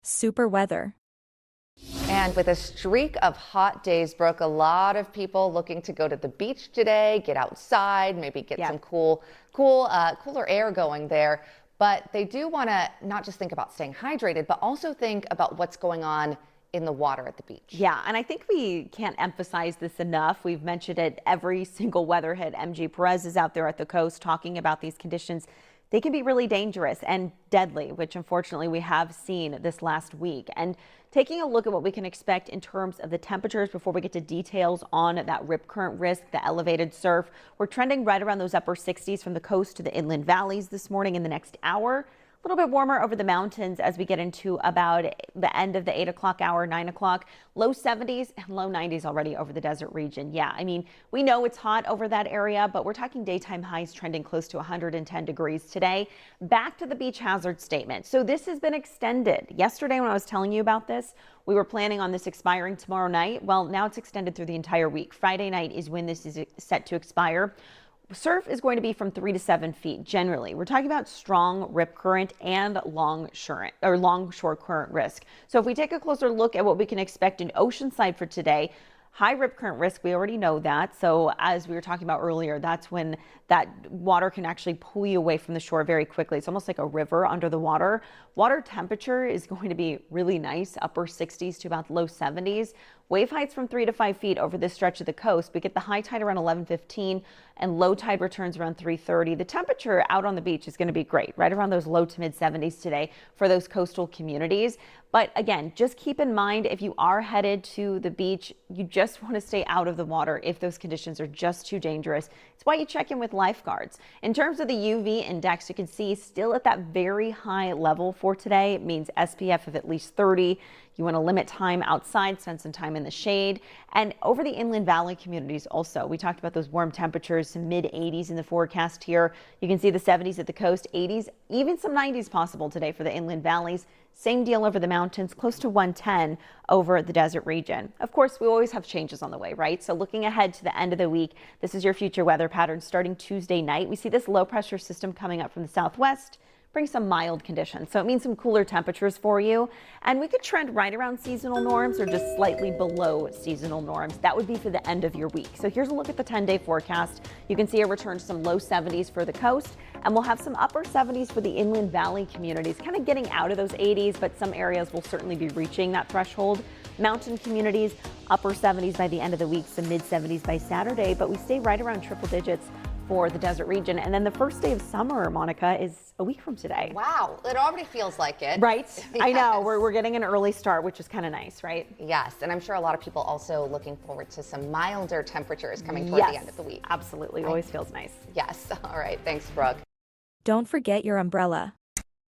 Super weather. And with a streak of hot days, Brooke, a lot of people looking to go to the beach today, get outside, maybe get some cooler air going there. But they do want to not just think about staying hydrated, but also think about what's going on in the water at the beach. Yeah, and I think we can't emphasize this enough. We've mentioned it every single weatherhead. MG Perez is out there at the coast talking about these conditions. They can be really dangerous and deadly, which unfortunately we have seen this last week. And taking a look at what we can expect in terms of the temperatures before we get to details on that rip current risk, the elevated surf, we're trending right around those upper 60s from the coast to the inland valleys this morning in the next hour. A little bit warmer over the mountains as we get into about the end of the 8 o'clock hour, 9 o'clock. Low 70s and low 90s already over the desert region. Yeah, I mean, we know it's hot over that area, but we're talking daytime highs trending close to 110 degrees today. Back to the beach hazard statement. So this has been extended. Yesterday when I was telling you about this, we were planning on this expiring tomorrow night. Well, now it's extended through the entire week. Friday night is when this is set to expire. Surf is going to be from 3 to 7 feet generally. We're talking about strong rip current and longshore current risk. So if we take a closer look at what we can expect in Oceanside for today, high rip current risk, we already know that. So as we were talking about earlier, that's when that water can actually pull you away from the shore very quickly. It's almost like a river under the water. Water temperature is going to be really nice, upper 60s to about low 70s. Wave heights from 3 to 5 feet over this stretch of the coast. We get the high tide around 11:15 and low tide returns around 3:30. The temperature out on the beach is going to be great, right around those low to mid 70s today for those coastal communities. But again, just keep in mind if you are headed to the beach, you just want to stay out of the water if those conditions are just too dangerous. It's why you check in with lifeguards. In terms of the UV index, you can see still at that very high level for today. It means SPF of at least 30. You want to limit time outside, spend some time in the shade. And over the inland valley communities also, we talked about those warm temperatures, some mid 80s in the forecast here. You can see the 70s at the coast, 80s, even some 90s possible today for the inland valleys. Same deal over the mountains, close to 110 over the desert region. Of course, we always have changes on the way, right? So looking ahead to the end of the week, this is your future weather pattern starting Tuesday night. We see this low pressure system coming up from the southwest. Bring some mild conditions. So it means some cooler temperatures for you. And we could trend right around seasonal norms or just slightly below seasonal norms. That would be for the end of your week. So here's a look at the 10-day forecast. You can see a return to some low 70s for the coast, and we'll have some upper 70s for the inland valley communities, kind of getting out of those 80s, but some areas will certainly be reaching that threshold. Mountain communities, upper 70s by the end of the week, some mid 70s by Saturday, but we stay right around triple digits for the desert region. And then the first day of summer, Monica, is a week from today. Wow, it already feels like it. Right? Yes. I know, we're getting an early start, which is kind of nice, right? Yes, and I'm sure a lot of people also looking forward to some milder temperatures coming toward the end of the week. Absolutely, always feels nice. Yes, all right, thanks, Brooke. Don't forget your umbrella.